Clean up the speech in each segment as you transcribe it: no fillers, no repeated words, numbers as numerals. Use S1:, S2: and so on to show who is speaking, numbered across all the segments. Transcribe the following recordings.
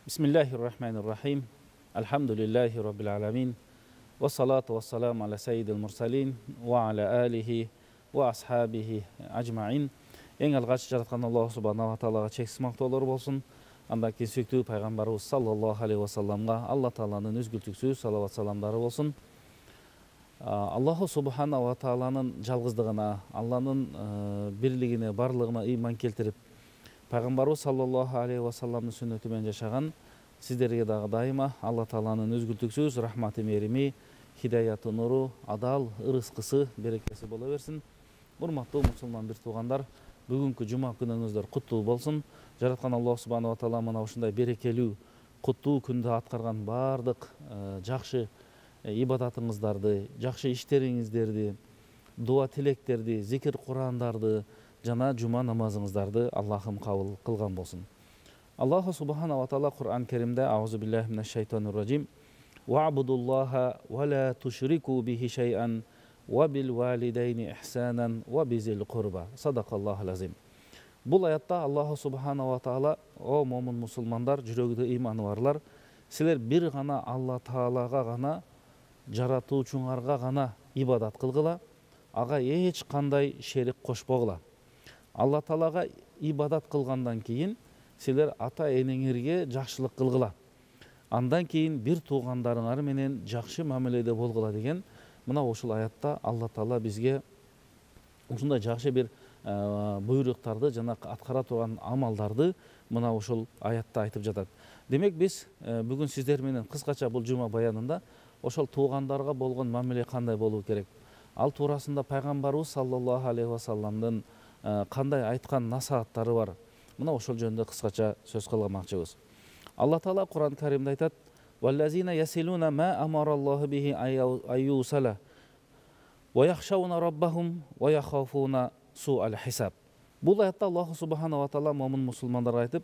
S1: Bismillahirrahmanirrahim. Elhamdülillahi Rabbil alamin. Ve salatu ve selamu ala seyyidil mursalin ve ala alihi ve ashabihi ajma'in. Eң алғаш жаратқан Аллах Субханаху ва Тағалаға чексіз мақтаулар болсын. Анда кейін сүйікті пайғамбарымыз саллаллаху алейхи ва салламға Алла Тағаланың үзгілтіксіз салауат саламдары болсын. Аллаху Субханаху ва Тағаланың жалғыздығына, Алланың бірлігіне, барлығына иман келтіріп, пайғамбарымыз саллаллаху алейхи ва салламның сүннетімен жашаған сіздерге дағы дайыма Алла Тағаланың үзгілтіксіз рахматы мерими, хидаяты нұру, адал, ырысқысы, берекесі бола берсін. Урматтуу мұсылман бір туғандар, бүгінгі жұма күніңіздер құтты болсын. Жаратқан Аллах Субханаху ва Тағала мына ушундай берекелүү, құтты күнді атқарған бардық жақшы ибадатыңыздарды, жақшы іштеріңіздерді, дуа тілектерді, зикір Құрандарды, жана жұма намазыңыздарды Аллахым қабыл қылған болсын. Аллаху Субханаху ва Тағала Құран Керимде аузу биллахи минаш шайтанир раджим ва'будуллаха ва ла тушрику бихи шай'ан ва бил валидайни ихсанан ва бизил қурба. Садақаллаху лазим. Бұл аятта Аллаху Субханаху ва Тағала: о момын мұсылмандар, жүрегіде иманы барлар, сілер бір ғана Алла Тағалаға ғана, жаратуучуңарга ғана ибадат қылғыла, аға еш қандай шерик қошпоғыла. Алла Тағалаға ибадат қылғандан кейін сілер ата энеңерге жақшылық қылғыла. Андан кейін бір туғандарыңар менен жақшы мәміледе болғыла деген мына ошол аятта Алла Тағала бізге ушундай жақшы бір буйруктарды жана аткара турган амалдарды мына ошол аятта айтып жатат. Демек біз бүгүн сиздер менен кыскача бул жума баянында ошол туугандарга болгон мамиле кандай болуу керек, ал туурасында пайгамбарыбыз саллаллаху алейхи ва салламдын кандай айткан насааттары бар, мына ошол жөнүндө кыскача сөз кылмакчыбыз. Алла Таала Куран Каримде айтат: "Валлазина ясилуна ма амараллаху бихи айюсала ва яхшауна раббахум ва яхафуна суал хисаб." Бул аятта Аллах Субханаху ва Тағала момун мусулмандарга айтып,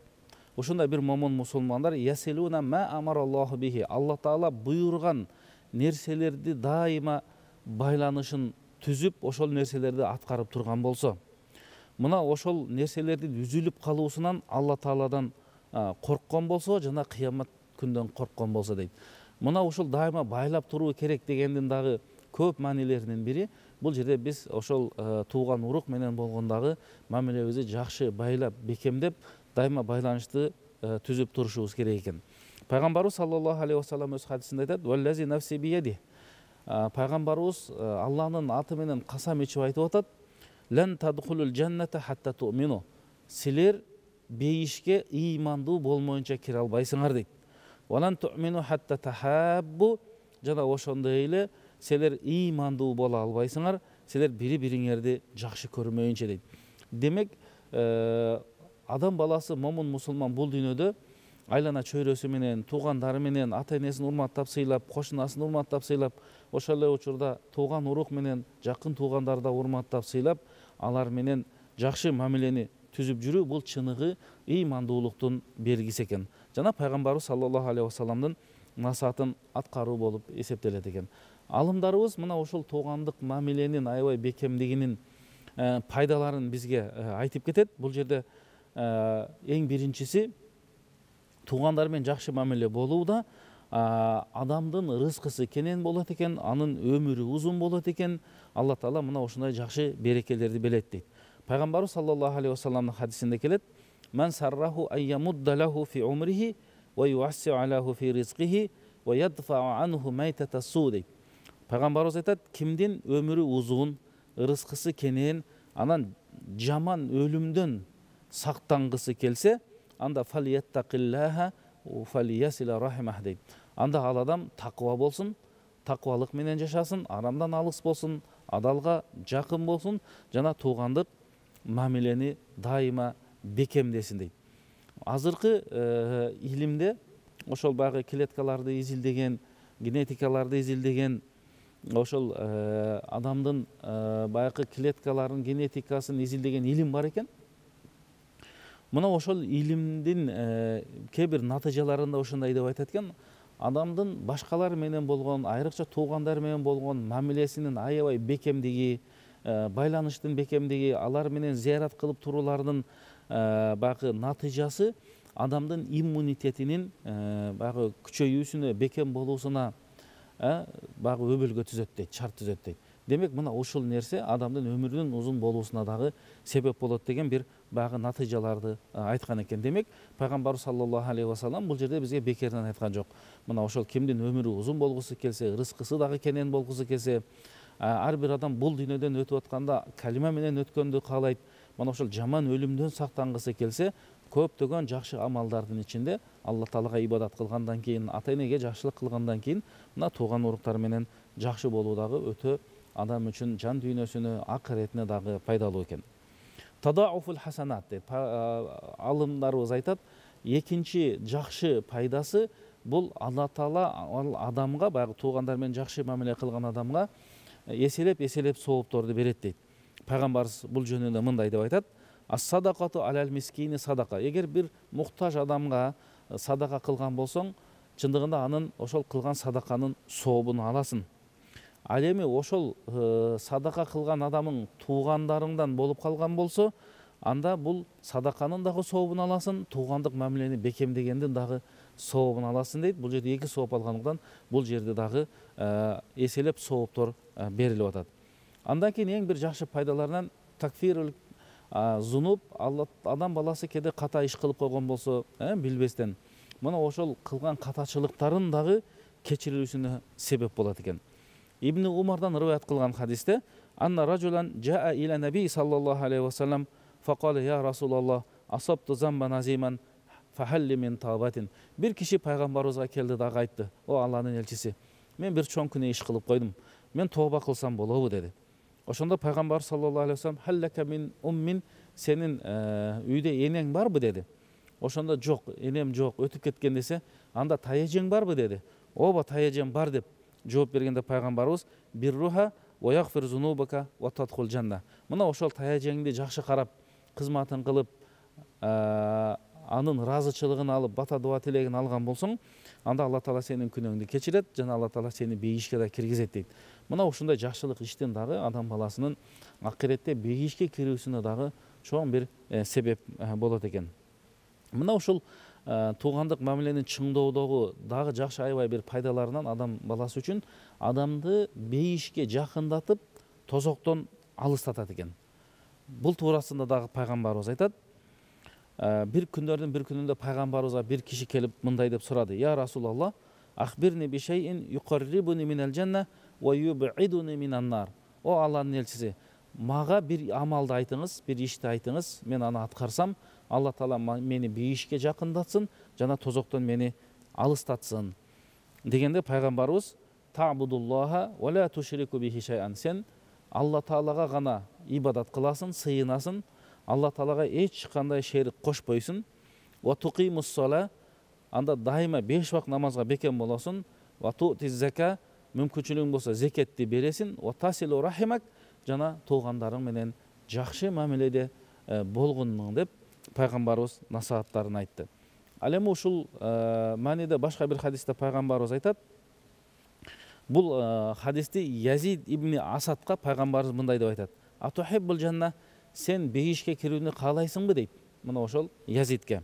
S1: ошондай бир момун мусулмандар ясилуна ма амараллаху бихи, Алла Таала буйрган нерселерди дайыма байланышын түзүп, ошол нерселерди аткарып турган болсо, мына ошол нерселердин үзүлүп калуусунан Алла Тааладан корккон болсо жана кыямат күндөн корккон болсо дейт. Мына ошол дайыма байлап туруу керек дегендин дагы көп маанилеринин бири бул жерде биз ошол тууган урук менен болгондагы мамилебизди жакшы байлап бекемдеп дайыма байланышты түзүп турушубуз керек экен. Пайгамбарыбыз саллаллаху алейхи ва саллам өз хадисинде айтат: "Валлази нафси бияди." Пайгамбарыбыз Алланын аты менен касам ичип айтып атат: "Лан тадхулул джанната хатта ту'мину." Силер бейишке ыймандуу болмоюнча кире албайсыңар дейт. "Валан ту'мину хатта тахаббу." Жана ошондой эле силер ыймандуу боло албайсыңар, силер бири-бириңерди жакшы көрмөйүнчө дейт. Демек, адам баласы момун мусулман бул дүйнөдө айлана чөйрөсү менен, туугандары менен, ата энесин урматтап сыйлап, кошунасын урматтап сыйлап, ошол эле учурда тууган урук менен жакын туугандарды да урматтап сыйлап, алар менен жакшы мамилени түзүп жүрүү бул чыныгы ыймандуулуктун белгиси экен. Жана пайгамбарыбыз саллаллаху алейхи ва салламдын насаатын аткаруу болуп эсептелет экен. Алымдарыбыз мына ошол туугандык мамиленин аябай бекемдигинин пайдаларын бизге айтып кетет. Бул жерде эң биринчиси туугандар менен жакшы мамиле болууда адамдын рызкысы кенен болот экен, анын өмүрү узун болот экен. Алла Таала мына ошондой жакшы берекелерди белет дейт. Пайгамбарыбыз саллаллаху алейхи ва салламдын хадисинде келет: "Ман сарраху айямудда лаху фи умрихи ва юассиу алаху фи ризқихи ва ядфау анху майтата су" дейт. Пайгамбарыбыз айтат: кимдин өмүрү узун, рызкысы кенен, анан жаман өлүмдөн сактангысы келсе, анда фалияттакиллаха ва фалиясила рахимах дейт. Анда ал адам таква болсун, таквалык менен жашасын, арамдан алыс болсун, адалга жакын болсун, жана туугандык мамилени дайыма бекемдесин дейт. Азыркы илимде ошол баягы клеткаларды изилдеген, генетикаларды изилдеген, ошол адамдын баягы клеткаларынын генетикасын изилдеген илим бар экен. Мына ошол илимдин кээ бир натыйжаларында ошондой деп айтат экен: адамдын башкалар менен болгон, айрыкча туугандар менен болгон мамилесинин аябай бекемдиги, байланыштын бекемдиги, алар менен зыярат кылып туруулардын баягы натыйжасы адамдын иммунитетинин баягы күчөйүүсүнө, бекем болуусуна баягы өбөлгө түзөт дейт, шарт түзөт дейт. Демек мына ушул нерсе адамдын өмүрүнүн узун болуусуна дагы себеп болот деген бир баягы натыйжаларды айткан экен. Демек пайгамбарыбыз саллаллаху алейхи вассалам бул жерде бизге бекерден айткан жок. Мына ошол кимдин өмүрү узун болгусу келсе, рызкысы дагы кенен болгусу келсе, ар бир адам бул дүйнөдөн өтүп атканда калима менен өткөндү каалайт. Мына ошол жаман өлүмдөн сактангысы келсе, көптөгөн жакшы амалдардын ичинде Алла Таалага ибадат кылгандан кийин, ата энеге жакшылык кылгандан кийин мына тууган уруктар менен жакшы болуу дагы өтө адам үчүн жан дүйнөсүнө, акыретине дагы пайдалуу экен. Тадауфул хасанат деп алымдарыбыз айтат, экинчи жакшы пайдасы бул Алла Таала адамга, баягы туугандар менен жакшы мамиле кылган адамга эселеп соопторду берет дейт. Пайгамбарыбыз бул жөнүндө мындай деп айтат: "Ас-садакату алал мискини садака". Эгер бир муктаж адамга садака кылган болсоң, чындыгында анын ошол кылган садаканын сообун аласың. Ал эми ошол садака кылган адамың туугандарыңдан болуп калган болсо, анда бул садаканын дагы сообун аласың, туугандык мамилени бекемдегендин дагы сообун аласың дейт. Бул жерде эки сооп алгандыктан бул жерде дагы эселеп сооптор берилип атат. Андан кийин эң бир жакшы пайдаларынан такфирул зунуб, адам баласы кеде ката иш кылып койгон болсо, билбестен, мына ошол кылган катачылыктарын дагы кечирилүүсүнө себеп болот экен. Ибн Умардан рываят кылган хадисте: "Анна ражулан жаа иля наби саллаллаху алейхи вассалам факала я Расулаллах, асабту замбан азиман фахалли мин табатин". Бир киши пайгамбарыбызга келди дагы айтты: "О Алланын элчиси, мен бир чоң күнөө иш кылып койдум. Мен тооба кылсам болобу?" деди. Ошондо пайгамбар саллаллаху алейхи вассалам: "Халлака мин уммин", сенин үйдө энең барбы деди. Ошондо жок, энем жок, өтүп кеткен десе, анда таежең барбы деди. Ооба, таежең бар деп жооп бергенде пайгамбарыбыз: "Бирруха ва ягфир зунубака ва тадхул жанна". Мына ошол таежеңди жакшы карап, кызматын кылып, анын ыраазычылыгын алып, бата дуа тилегин алган болсоң, анда Алла Таала сенин күнөөңдү кечирет жана Алла Таала сени бейишке да киргизет дейт. Мына ушундай жакшылык иштин дагы адам баласынын акыретте бейишке кирүүсүнө дагы чоң бир себеп болот экен. Мына ушул туугандык мамиленин чыңдоодогу дагы жакшы аябай бир пайдаларынан адам баласы үчүн адамды бейишке жакындатып, тозоктон алыстатат экен. Бул туурасында дагы пайгамбарыбыз айтат: бир күндөрдүн бир күнүндө пайгамбарыбызга бир киши келип мындай деп сурады: "Я Расулаллах, ахбирни би шейин юқаррибуни минал жанна ва юбидуни минан нар". О Алланын элчиси, мага бир амалды айтыңыз, бир ишти айтыңыз, мен аны аткарсам, Алла Таала мени бейишке жакындатсын жана тозоктон мени алыстатсын дегенде пайгамбарыбыз: "Та'будуллаха ва ла тушрику бихи шай'ан". Сен Алла Таалага гана ибадат кыласың, сыйынасың, Алла Таалага эч кандай шерик кошпойсуң. "Ва туқимус сала", анда дайыма 5 вакыт намазга бекем болосуң. "Ва ту'тиз зака", мүмкүнчүлүгүң болсо зекетти бересиң. "Ва тасилу рахимак", жана туугандарың менен жакшы мамиледе болгонуң деп пайгамбарыбыз насааттарын айтты. Ал эми ушул мааниде башка бир хадисте пайгамбарыбыз айтат. Бул хадисти Язид ибн Асадка пайгамбарыбыз мындай деп айтат: "Атухиббул жанна", сен бейишке кирүүнү каалайсыңбы дейт. Мына ошол Язидке.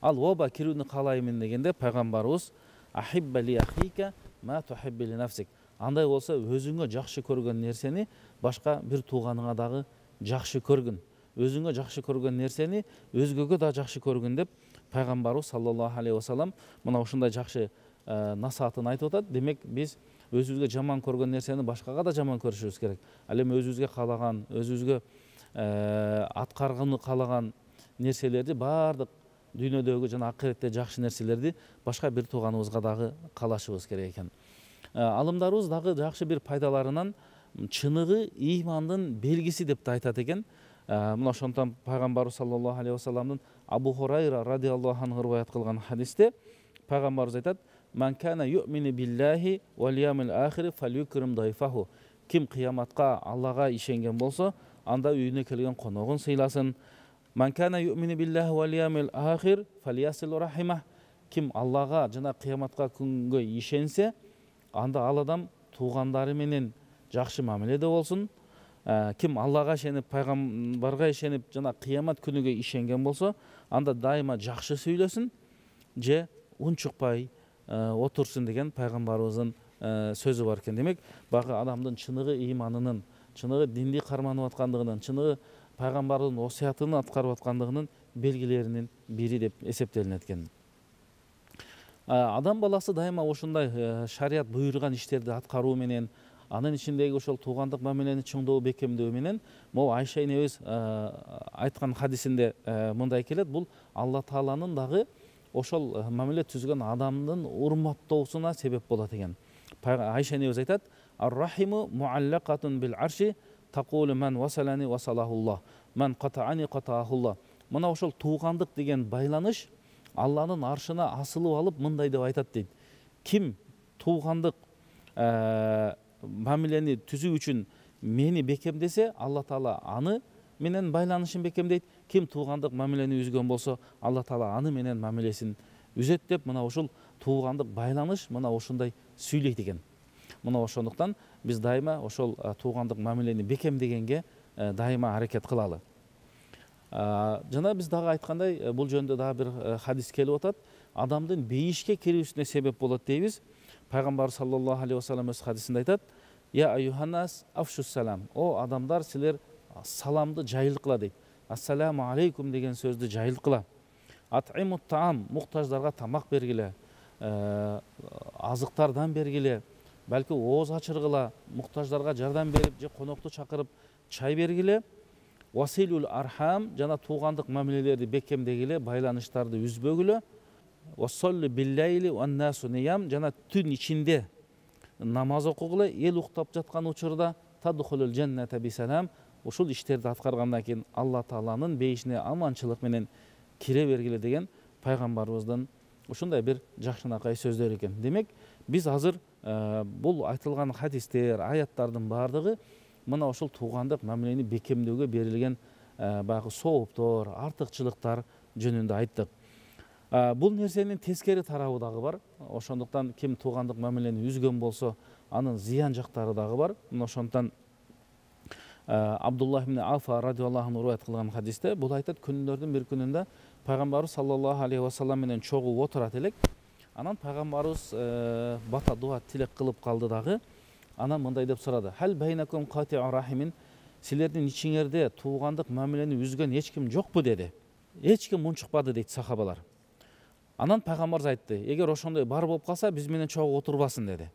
S1: Ал "Оба, кирүүнү каалаймын" дегенде пайгамбарыбыз: "Ахибба ли ахика ма тухиббу ли нафсик". Андай болсо өзүңө жакшы көргөн нерсени башка бир тууганыңа дагы жакшы көргүн. Өзүңө жакшы көргөн нерсени өзгөгө да жакшы көргүн деп пайгамбарыбыз саллаллаху алейхи вассалам мына ушундай жакшы насаатын айтып атат. Демек биз өзүбүзгө жаман көргөн нерсени башкага да жаман көрүшүбүз керек. Ал эми өзүбүзгө каалаган, өзүбүзгө аткарганы каалаган нерселерди баардык дүйнөдөгү жана акыретте жакшы нерселерди башка бир тууганыбызга дагы каалашыбыз керек экен. Алымдарыбыз дагы жакшы бир пайдаларынан чыныгы ыймандын белгиси деп да айтат экен. Мына ошондон пайгамбарыбыз саллаллаху алейхи вассаламдын Абу Хурайра радиаллаху анху рываят кылган хадисте пайгамбарыбыз айтат: "Ман кана ю'мину биллахи вал яумил ахир фалюкрим дайфаху". Ким кыяматка, Аллага ишенген болсо, анда үйүнө келген коногун сыйласын. "Ман кана ю'мину биллахи вал яумил ахир фалиясил рахимах". Ким Аллага жана кыяматка күнгө ишенсе, анда ал адам туугандары менен жакшы мамиледе болсун. Ким Аллага ишенип, пайгамбарга ишенип жана кыямат күнүгө ишенген болсо, анда дайыма жакшы сүйлөсүн же унчукпай отурсун деген пайгамбарыбыздын сөзү бар экен. Демек багы адамдын чыныгы ыйманынын, чыныгы динди карманып аткандыгынын, чыныгы пайгамбардын осуятын аткарып аткандыгынын белгилеринин бири деп эсептелинет экен. Адам баласы дайыма ошондой шарият буйруган иштерди аткаруу менен, анын ичиндеги ошол туугандык мамилени чыңдоо, бекемдөө менен, могу Айша энебиз айткан хадисинде мындай келет, бул Алла Тааланын дагы ошол мамиле түзгөн адамдын урматтоосуна себеп болот экен. Айша энебиз айтат: "Ар-рахиму муаллакатун бил арши, тaqulu man wasalani wasalahullah, man qata'ani qata'ahullah." Мына ошол туугандык деген байланыш Алланын аршына асылып алып мындай деп айтат дейт: ким туугандык мамилени түзүү үчүн мени бекемдесе, Алла Таала аны менен байланышын бекемдейт. Ким туугандык мамилени үзгөн болсо, Алла Таала аны менен мамилесин үзөт деп, мына ошол туугандык байланыш мына ошондой сүйлөйт экен. Мына ошондуктан биз дайыма ошол туугандык мамилени бекемдегенге дайыма аракет кылалы. Жана биз дагы айткандай, бул жөнүндө дагы бир хадис келип атат. Адамдын бейишке кирүүсүнө себеп болот дейбиз. Пайгамбар саллаллаху алейхи вассалам өз хадисинде айтат: "Я аюханнас афшус салам." О адамдар, силер саламды жайылткыла дейт. Ассаламу алейкум деген сөздү жайылткыла. Ат'имут таам, муктаждарга тамак бергиле, азыктардан бергиле, балки ооз ачыргыла, муктаждарга жардам берип же конокту чакырып чай бергиле. Василул архам, жана туугандык мамилелерди бекемдегиле, байланыштарды үзбөгүлө. Вассалли биллайли ван насу ниям, жана түн ичинде намаз окугула, эл уктап жаткан учурда тадхулул жанната бисалам. Ушул иштерди аткаргандан кийин Алла Тааланын бейишине аманчылык менен кире бергиле деген пайгамбарыбыздын ушундай бир жакшынакай сөздөр экен. Демек биз азыр бул айтылган хадистер, аяттардын баардыгы мына ошол туугандык мамилени бекемдөөгө берилген баягы сооптор, артыкчылыктар жөнүндө айттык. Бул нерсенин тескери тарабы дагы бар. Ошондуктан ким туугандык мамилени үзгөн болсо, анын зыян жактары дагы бар. Мына ошондуктан Абдуллах ибн Афа радиаллаху анху риwayat кылган хадисте бул айтат: күндөрдүн бир күнүндө пайгамбарыбыз саллаллаху алейхи вассалам менен чогуу отурат элек. Анан пайгамбарыбыз бата дуа тилек кылып калды дагы. Анан мындай деп сурады: "Хал байнакум qati'u рахимин?" Силердин ичиңерде туугандык мамилени үзгөн эч ким жокпу деди. Эч ким мунчукпады дейт сахабалар. Анан пайгамбарыбыз айтты: "Эгер ошондой бар болуп калса, биз менен чогуу отурбасын" деди.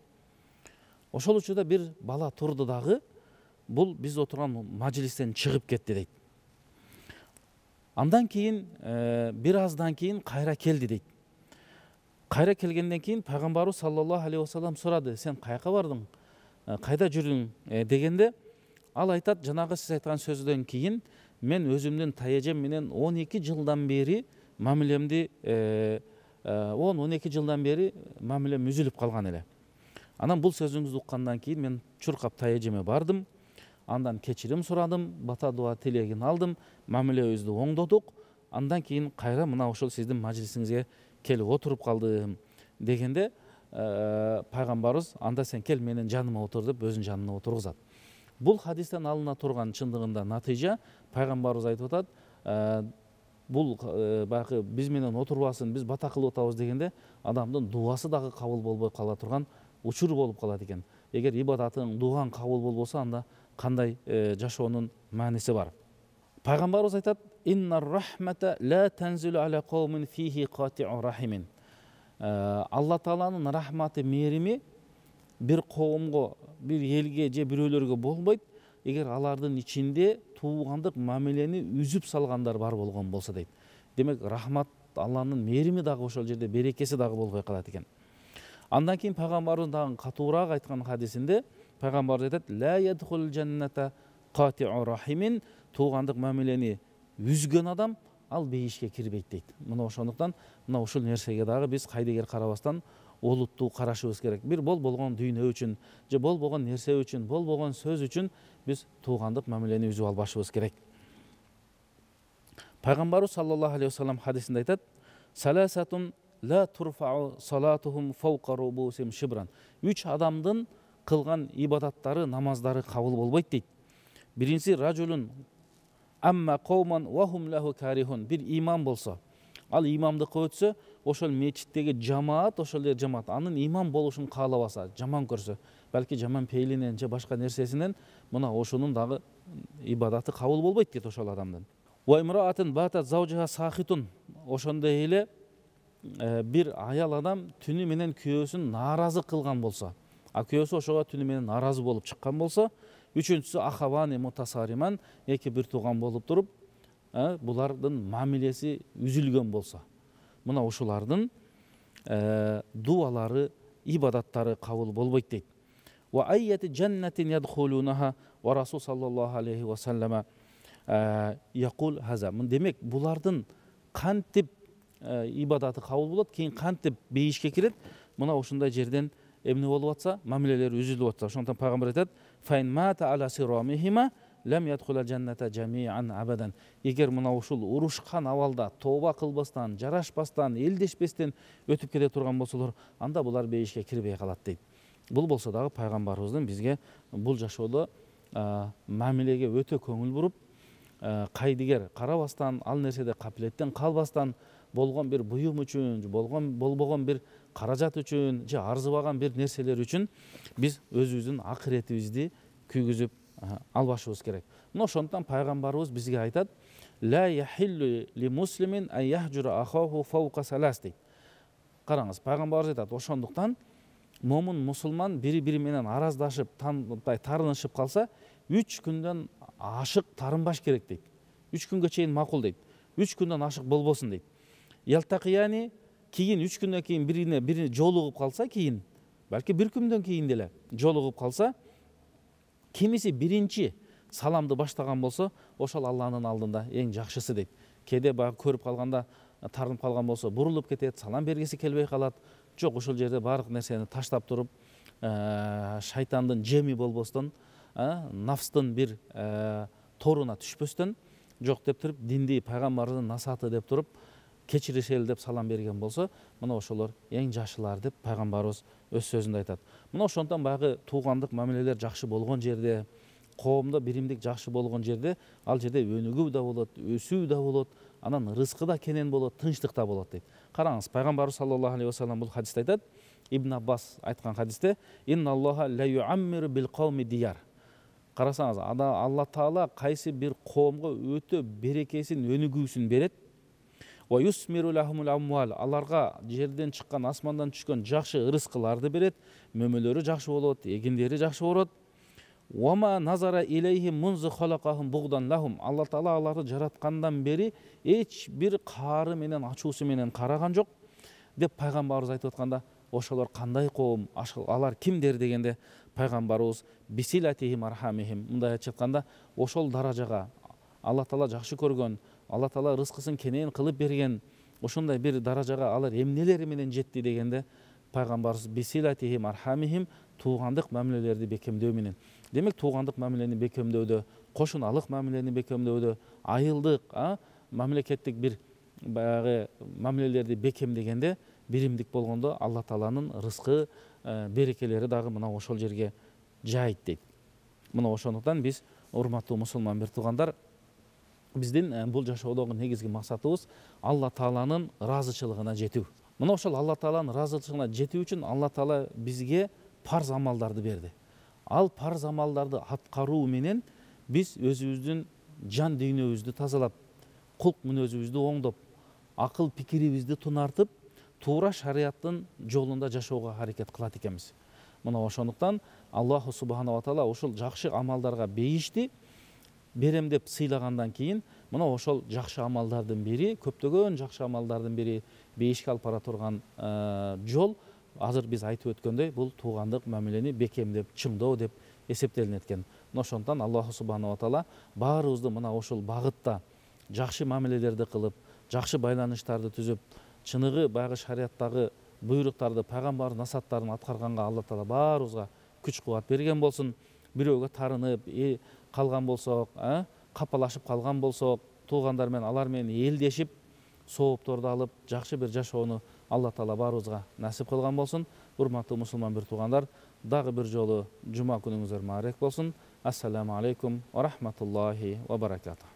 S1: Ошол учурда бир бала турду дагы, бул биз отурган мажлистен чыгып кетти дейт. Андан кийин бир аздан кийин кайра келди дейт. Кайра келгенден кийин пайгамбарыбыз саллаллаху алейхи вассалам сурады: "Сен каяка бардың? Кайда жүрүң?" дегенде, ал айтат: "Жанагы сиз айткан сөздөн кийин мен өзүмдүн таежем менен 12 жылдан бери мамилемди 10-12 жылдан бери мамилем үзүлүп калган эле. Анан бул сөзүңүздү уккандан кийин мен чуркап таежеме бардым. Андан кечирим сурадым, бата дуа тилегин алдым, мамилебизди оңдодук. Андан кийин кайра мына ошол сиздин мажлисиңизге келип отуруп калдым" дегенде, пайгамбарыбыз: "Анда сен кел менин жаныма отур" деп өзүнүн жанына отургузат. Бул хадистен алына турган чындыгында натыйжа пайгамбарыбыз айтып атат: бул баягы биз менен отурбасын, биз бата кылып атабыз дегенде, адамдын дуасы дагы кабыл болбой кала турган учур болуп калат экен. Эгер ибадатың, дуаң кабыл болбосо, анда кандай жашоонун мааниси бар? Пайгамбарыбыз айтат: "Иннар рахмата ла танзилу аля каумин фихи qati'u рахимин." Алла Тааланын рахматы, мээрими бир коомго, бир элге же бирөөлөргө болбойт, эгер алардын ичинде туугандык мамилени үзүп салгандар бар болгон болсо дейт. Демек рахмат, Алланын мээрими дагы ошол жерде, берекеси дагы болбой калат экен. Андан кийин пайгамбарыбыз дагы катуураак айткан хадисинде пайгамбар айтат: "Ла ядхул жанната qati'u рахимин." Туугандык мамилени үзгөн адам ал бейишке кирбейт дейт. Мына ошондуктан мына ушул нерсеге дагы биз кайдыгер карабастан олуттуу карашыбыз керек. Бир болгон дүйнө үчүн, же болгон нерсе үчүн, болгон сөз үчүн биз туугандык мамилени үзүп албашыбыз керек. Пайгамбарыбыз саллаллаху алейхи вассалам хадисинде айтат: "Саласатун ла турфау салатухум фаука рубусим шибран." 3 адамдын кылган ибадаттары, намаздары кабыл болбойт дейт. Биринчиси ражулун Amma qawman wa hum lahu karihun. Bir imam bolsa, al imamдыкка өтсө, ошол мечиттеги жамаат, ошол жамаат анын имам болушун каалабаса, жаман көрсө, балки жаман пейилинен же башка нерсесинен мына ошонун дагы ибадаты кабыл болбойт дейт ошол адамдын. Wa imra'atun batat zawjaha sakhitun. Ошондой эле бир аял адам түнү менен күйөөсүн нааразы кылган болсо, а күйөөсү ошого түнү менен нааразы болуп чыккан болсо, үчүнчүсү ахавани мутасариман, эки бир тууган болуп туруп, булардын мамилеси үзүлгөн болсо, мына ушулардын дуалары, ибадаттары кабыл болбойт дейт. Wa ayyati jannatin yadkhulunaha wa rasul sallallahu aleyhi ve selleme yaqul haza. Демек, булардын кантип ибадаты кабыл болот, кийин кантип бейишке кирет, мына ушундай жерден эмне болуп атса, мамилелери үзүлүп атса, ошондон пайгамбар айтат: "Файн мата ала сирамихима лам ядхула жанната жамиан абадан." Эгер мына ушул урушкан абалда тооба кылбастан, жарашпастан, элдешпестен өтүп кете турган болсолор, анда булар бейишке кирбей калат дейт. Бул болсо дагы пайгамбарыбыздын бизге бул жашоодо мамилеге өтө көңүл буруп, кайдыгер карабастан, ал нерседе капилеттен калбастан, болгон бир буюм үчүн, болбогон бир каражат үчүн же арзыбаган бир нерселер үчүн биз өзүбүздүн акыретибизди күйгүзүп албашыбыз керек. Мына ошондон пайгамбарыбыз бизге айтат: "Ла яхиллу ли муслимин ан яхжура ахаху фаука салас" дейт. Караңыз, пайгамбарыбыз айтат, ошондуктан момун мусулман бири-бири менен араздашып, тарынышып калса, 3 күндөн ашык тарынбаш керек дейт. 3 күнгө чейин макул дейт. 3 күндөн ашык болбосун дейт. Ялтакияни, кийин 3 күндөн кийин бири жолугуп калса, кийин балки 1 күндөн кийин деле жолугуп калса, кимиси биринчи саламды баштаган болсо, ошол Алланын алдында эң жакшысы дейт. Кээде баягы көрүп калганда, тарынып калган болсо, бурулуп кетет, салам бергиси келбей калат. Жок, ошол жерде бардык нерсени таштап туруп, шайтандын жеми болбостон, нафстын бир торуна түшпөстөн, жок деп туруп, динди пайгамбардын насааты деп туруп, кечиришели деп салам берген болсо, мына ошолор эң жакшылар деп пайгамбарыбыз өз сөзүндө айтат. Мына ошондон баягы туугандык мамилелер жакшы болгон жерде, коомдо биримдик жакшы болгон жерде, ал жерде өнүгүү да болот, өсүү да болот, анан рызкы да кенен болот, тынчтык да болот дейт. Караңыз, пайгамбарыбыз саллаллаху алейхи ва саллям бул хадисте айтат, Ибн Аббас айткан хадисте: "Инна Аллаха ла юаммиру бил кауми дияр." Карасаңыз, Алла Таала кайсы бир коомго өтө берекесин, өнүгүүсүн берет. "Ва юсмиру лахумул амвал." Аларга жерден чыккан, асмандан түшкөн жакшы рызкыларды берет, мөмөлөрү жакшы болот, эгиндери жакшы болот. "Вама назара илейхим мунзу халакахум бугдан лахум." Алла Таала аларды жараткандан бери эч бир каары менен, ачуусу менен караган жок деп пайгамбарыбыз айтып атканда, ошолор кандай коом, алар кимдер дегенде, пайгамбарыбыз бисилатихим архамихим, мындай айтып атканда, ошол даражага Алла Таала жакшы көргөн, Алла Таала рызкысын кенен кылып берген, ошондой бир даражага алар эмнелери менен жетти дегенде, пайгамбарыбыз бисилатихим архамихим, туугандык мамилелерди бекемдөө менен. Демек, туугандык мамилени бекемдөөдө, кошуналык мамилени бекемдөөдө, айылдык, мамлекеттик бир баягы мамилелерди бекемдегенде, биримдик болгондо Алла Тааланын рызкы, берекелери дагы мына ошол жерге жайыт дейт. Мына ошондуктан биз, урматтуу мусулман бир туугандар, биздин бул жашоодогу негизги максатыбыз Алла Тааланын ыраазычылыгына жетүү. Мына ошол Алла Тааланын ыраазычылыгына жетүү үчүн Алла Таала бизге парз амалдарды берди. Ал парз амалдарды аткаруу менен биз өзүбүздүн жан дүйнөбүздү тазалап, кулк мүнөзүбүздү оңдоп, акыл пикирибизди тунартып, туура шариаттын жолунда жашоого аракет кылат экенбиз. Мына ошондуктан Аллаху субхана ва таала ошол жакшы амалдарга бейишти берем деп сыйлагандан кийин, мына ошол жакшы амалдардын бири, көптөгөн жакшы амалдардын бири, бейишке алып бара турган жол, азыр биз айтып өткөндөй, бул туугандык мамилени бекемдеп, чыңдоо деп эсептелинет экен. Мына ошондон Аллаху субхана ва таала баарыбызды мына ошол багытта жакшы мамилелерди кылып, жакшы байланыштарды түзүп, чыныгы баягы шариаттагы буйруктарды, пайгамбардын насааттарын аткарганга Алла Таала баарыбызга күч кубат берген болсун. Бирөөгө тарынып калган болсок, капалашып калган болсок, туугандар менен алар менен элдешип, соопторду алып, жакшы бир жашоону Алла Таала баарыбызга насип кылган болсун. Урматтуу мусулман бир туугандар, дагы бир жолу жума күнүңүздөр маарек болсун. Ассаламу алейкум ва рахматуллахи ва баракатух.